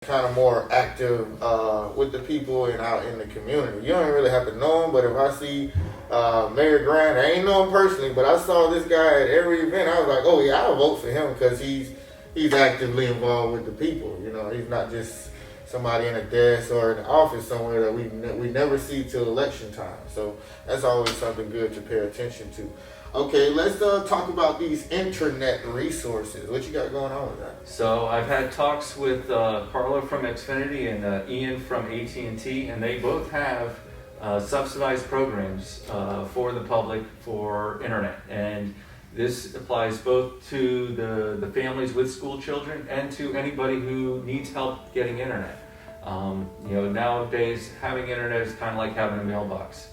kind of more active with the people and out in the community. You don't really have to know him, but if I see Mayor Grant, I ain't know him personally, but I saw this guy at every event. I was like, oh yeah, I'll vote for him because he's actively involved with the people. You know, he's not just somebody in a desk or in an office somewhere that we never see till election time. So that's always something good to pay attention to. Okay, let's talk about these internet resources. What you got going on with that? So I've had talks with Carla from Xfinity and Ian from AT&T, and they both have subsidized programs for the public for internet. And this applies both to the families with school children and to anybody who needs help getting internet. You know, nowadays having internet is kind of like having a mailbox.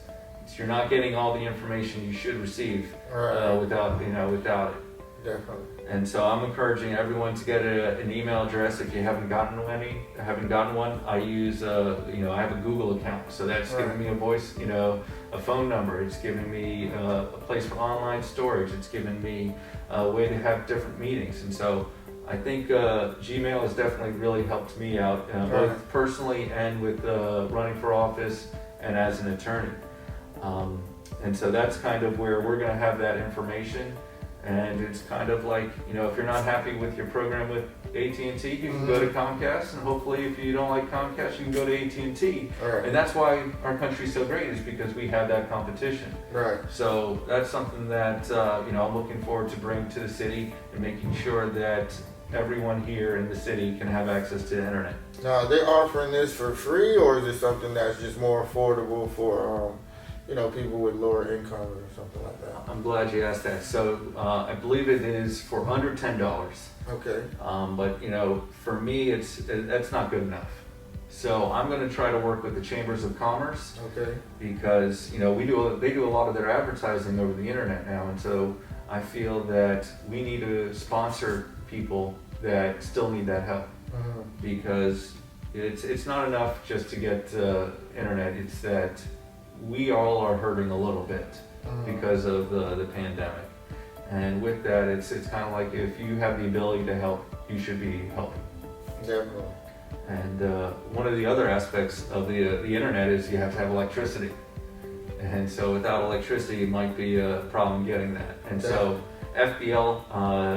You're not getting all the information you should receive without it. Definitely. And so I'm encouraging everyone to get an email address if you haven't gotten one. I use I have a Google account, so that's giving me a voice, a phone number. It's giving me a place for online storage. It's giving me a way to have different meetings. And so I think Gmail has definitely really helped me out, both personally and with running for office and as an attorney. And so that's kind of where we're going to have that information. And it's kind of like, if you're not happy with your program with AT&T, you can go to Comcast, and hopefully if you don't like Comcast, you can go to AT&T. Right. And that's why our country's so great, is because we have that competition. Right. So that's something that, I'm looking forward to bring to the city and making sure that everyone here in the city can have access to the internet. Now, are they offering this for free, or is it something that's just more affordable for people with lower income or something like that? I'm glad you asked that. So I believe it is for under $10. Okay. But for me, that's not good enough. So I'm going to try to work with the Chambers of Commerce. Okay. Because they do a lot of their advertising over the internet now, and so I feel that we need to sponsor people that still need that help. Because it's not enough just to get internet. It's that we all are hurting a little bit because of the pandemic. And with that, it's kind of like, if you have the ability to help, you should be helping. Definitely. And one of the other aspects of the internet is you have to have electricity. And so without electricity, it might be a problem getting that. And so FBL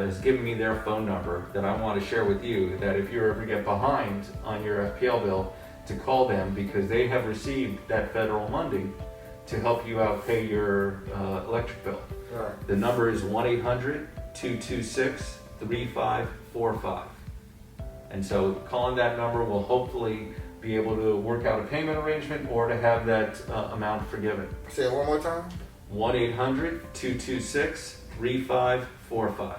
has given me their phone number that I want to share with you, that if you ever get behind on your FPL bill, to call them, because they have received that federal funding to help you out pay your electric bill. Right. The number is 1-800-226-3545. And so calling that number will hopefully be able to work out a payment arrangement or to have that amount forgiven. Say it one more time. 1-800-226-3545.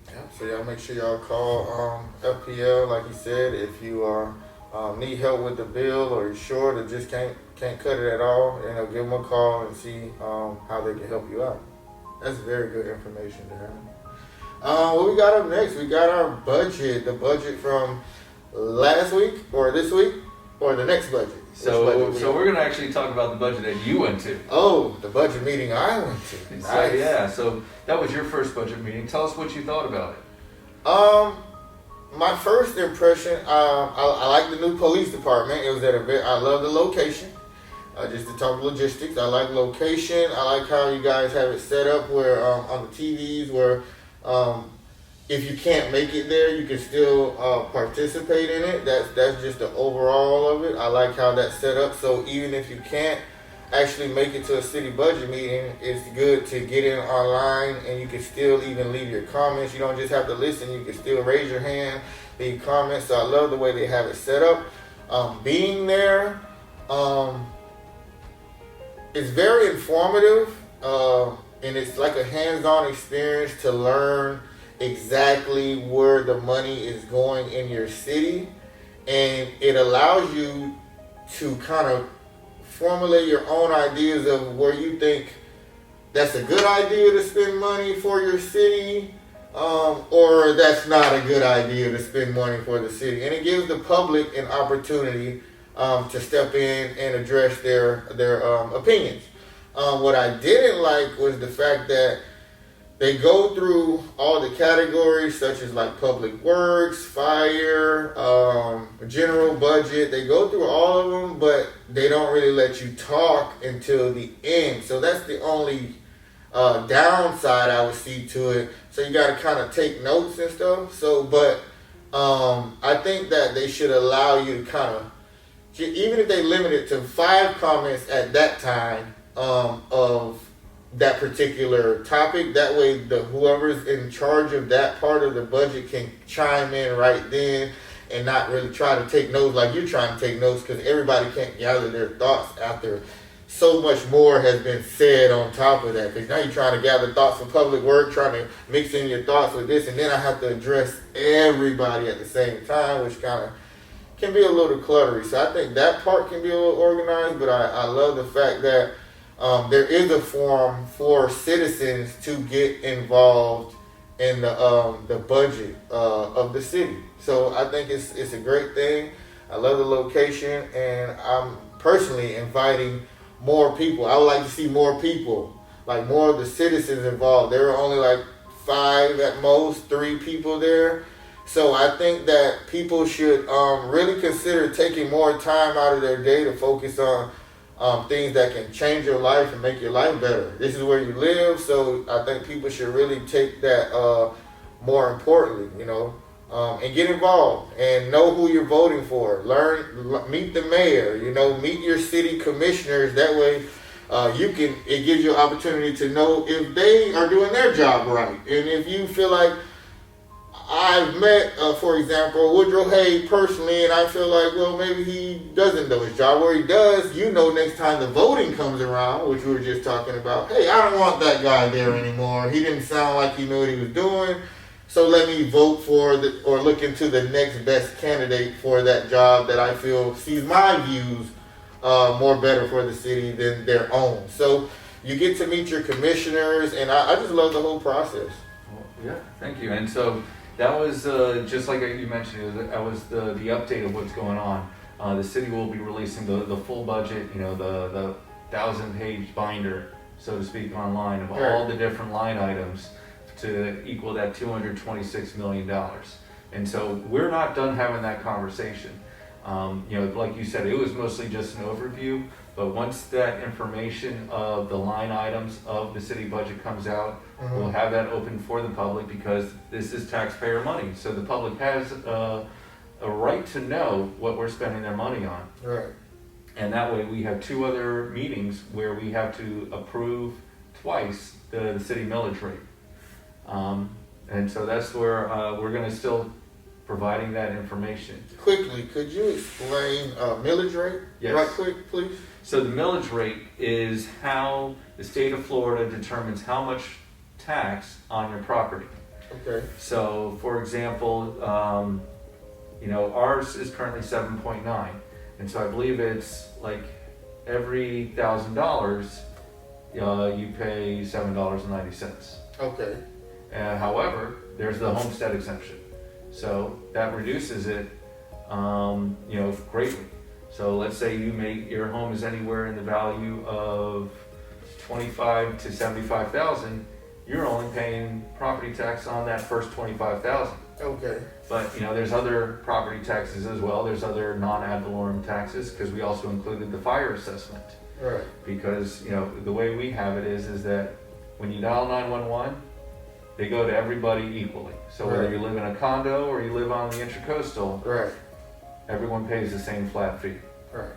Yeah, so y'all make sure y'all call FPL, like you said, if you are need help with the bill, or you're short or just can't cut it at all, give them a call and see how they can help you out. That's very good information to have. What we got up next? We got our budget. The budget from last week, or this week, or the next budget. So we're going to actually talk about the budget that you went to. Oh, the budget meeting I went to. Nice. So that was your first budget meeting. Tell us what you thought about it. My first impression, I like the new police department. It was I love the location. Just to talk logistics, I like location. I like how you guys have it set up where on the TVs where if you can't make it there, you can still participate in it. That's just the overall of it. I like how that's set up. So even if you can't actually make it to a city budget meeting, it's good to get in online and you can still even leave your comments. You don't just have to listen. You can still raise your hand, leave comments. So I love the way they have it set up. Being there, it's very informative, and it's like a hands-on experience to learn exactly where the money is going in your city, and it allows you to kind of formulate your own ideas of where you think that's a good idea to spend money for your city, or that's not a good idea to spend money for the city. And it gives the public an opportunity to step in and address their opinions. What I didn't like was the fact that they go through all the categories such as like public works, fire, general budget. They go through all of them, but they don't really let you talk until the end. So that's the only downside I would see to it. So you got to kind of take notes and stuff. So, but I think that they should allow you to kind of, even if they limit it to 5 comments at that time of that particular topic, that way whoever's in charge of that part of the budget can chime in right then and not really try to take notes like you're trying to take notes, because everybody can't gather their thoughts after so much more has been said on top of that. Because now you're trying to gather thoughts for public work, trying to mix in your thoughts with this, and then I have to address everybody at the same time, which kind of can be a little cluttery. So I think that part can be a little organized, but I love the fact that there is a forum for citizens to get involved in the budget of the city. So I think it's a great thing. I love the location, and I'm personally inviting more people. I would like to see more people, like more of the citizens involved. There are only like 5 at most, 3 people there. So I think that people should really consider taking more time out of their day to focus on things that can change your life and make your life better. This is where you live, so I think people should really take that more importantly, and get involved and know who you're voting for. Meet the mayor, meet your city commissioners. That way, it gives you an opportunity to know if they are doing their job right. And if you feel like, I've met, for example, Woodrow Hay personally, and I feel like, well, maybe he doesn't know his job. Where he does, next time the voting comes around, which we were just talking about, hey, I don't want that guy there anymore. He didn't sound like he knew what he was doing. So let me vote for or look into the next best candidate for that job that I feel sees my views more better for the city than their own. So you get to meet your commissioners, and I just love the whole process. Well, yeah, thank you. And so that was just like you mentioned. That was the update of what's going on. The city will be releasing the full budget. The 1,000-page binder, so to speak, online of all the different line items to equal that $226 million. And so we're not done having that conversation. Like you said, it was mostly just an overview. But once that information of the line items of the city budget comes out, we'll have that open for the public, because this is taxpayer money. So the public has a right to know what we're spending their money on. Right. And that way we have 2 other meetings where we have to approve twice the city millage rate. And so that's where we're going to still providing that information. Quickly, could you explain millage rate? Yes. Right quick, please. So the millage rate is how the state of Florida determines how much tax on your property. Okay. So, for example, ours is currently 7.9, and so I believe it's like every $1,000 you pay $7.90. Okay. However, there's the homestead exemption, so that reduces it, greatly. So let's say your home is anywhere in the value of $25,000 to $75,000. You're only paying property tax on that first $25,000. Okay. But there's other property taxes as well. There's other non-ad valorem taxes, because we also included the fire assessment. Right. Because the way we have it is that when you dial 911, they go to everybody equally. So whether you live in a condo or you live on the Intracoastal, right, everyone pays the same flat fee. Right.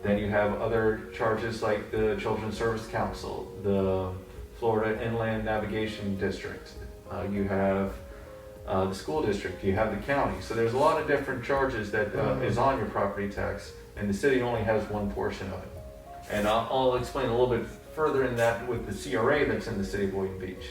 Then you have other charges like the Children's Service Council, the Florida Inland Navigation District. You have the school district. You have the county. So there's a lot of different charges that is on your property tax, and the city only has one portion of it. And I'll explain a little bit further in that with the CRA that's in the city of Boynton Beach.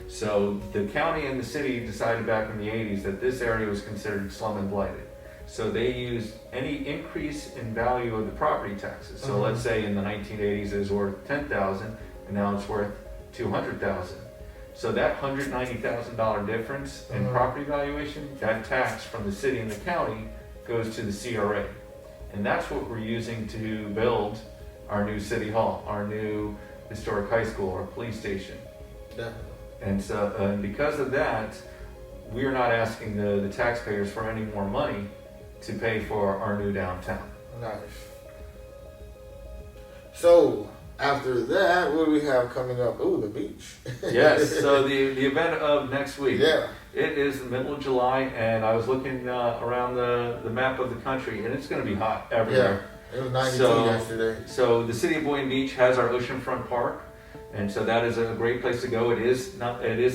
So the county and the city decided back in the 80s that this area was considered slum and blighted. So they used any increase in value of the property taxes. So let's say in the 1980s it was worth $10,000, and now it's worth $200,000. So that $190,000 difference in property valuation, that tax from the city and the county goes to the CRA. And that's what we're using to build our new city hall, our new historic high school, our police station. Definitely. And because of that, we are not asking the taxpayers for any more money to pay for our new downtown. Nice. So after that, what do we have coming up? Ooh, the beach. Yes. So the event of next week. Yeah. It is the middle of July, and I was looking around the map of the country, and it's going to be hot everywhere. Yeah. It was 92 yesterday. So the city of Boynton Beach has our oceanfront park, and so that is a great place to go. It is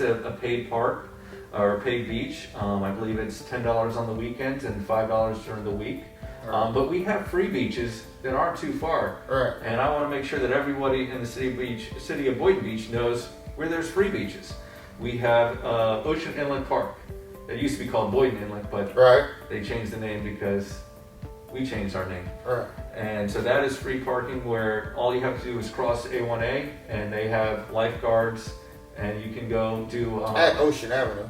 a paid park or a paid beach. I believe it's $10 on the weekends and $5 during the week. Right. But we have free beaches that aren't too far, Right. and I want to make sure that everybody in the city of Boynton Beach knows where there's free beaches. We have Ocean Inlet Park. It used to be called Boynton Inlet, but Right. they changed the name because we changed our name. Right. And so that is free parking where all you have to do is cross A1A, and they have lifeguards, and you can go do... At Ocean Avenue.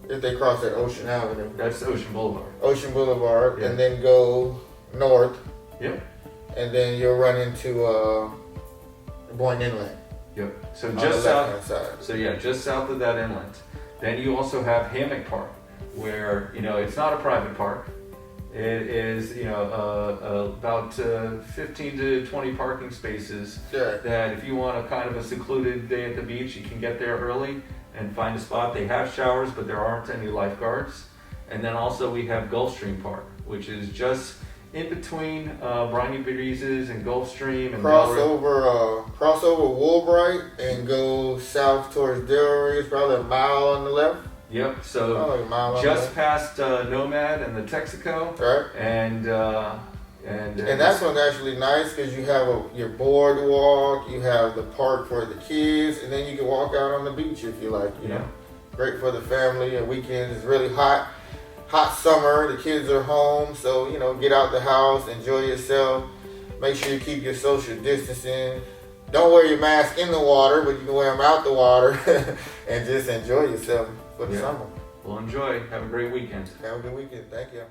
If they cross at Ocean Avenue. That's Ocean Boulevard. Ocean Boulevard, Yeah. and then go north, Yep. and then you'll run into Boynton Inlet. Yep. So On just the south... left-hand side. So yeah, just south of that inlet. Then you also have Hammock Park, where, it's not a private park. It is, about 15 to 20 parking spaces Yeah. that if you want a kind of a secluded day at the beach, you can get there early and find a spot. They have showers, but there aren't any lifeguards. And then also we have Gulfstream Park, which is just in between Briny Breezes and Gulfstream and Crossover Woolbright and go south towards Delray. It's probably a mile on the left. Yep. So Probably a mile on the just left. past Nomad and the Texaco, Right. and that's one's actually nice because you have your boardwalk, you have the park for the kids, and then you can walk out on the beach if you like. You know, great for the family. A weekend is really hot summer. The kids are home, so get out the house, enjoy yourself. Make sure you keep your social distancing. Don't wear your mask in the water, but you can wear them out the water, and just enjoy yourself for the summer. Well, enjoy. Have a great weekend. Have a good weekend. Thank you.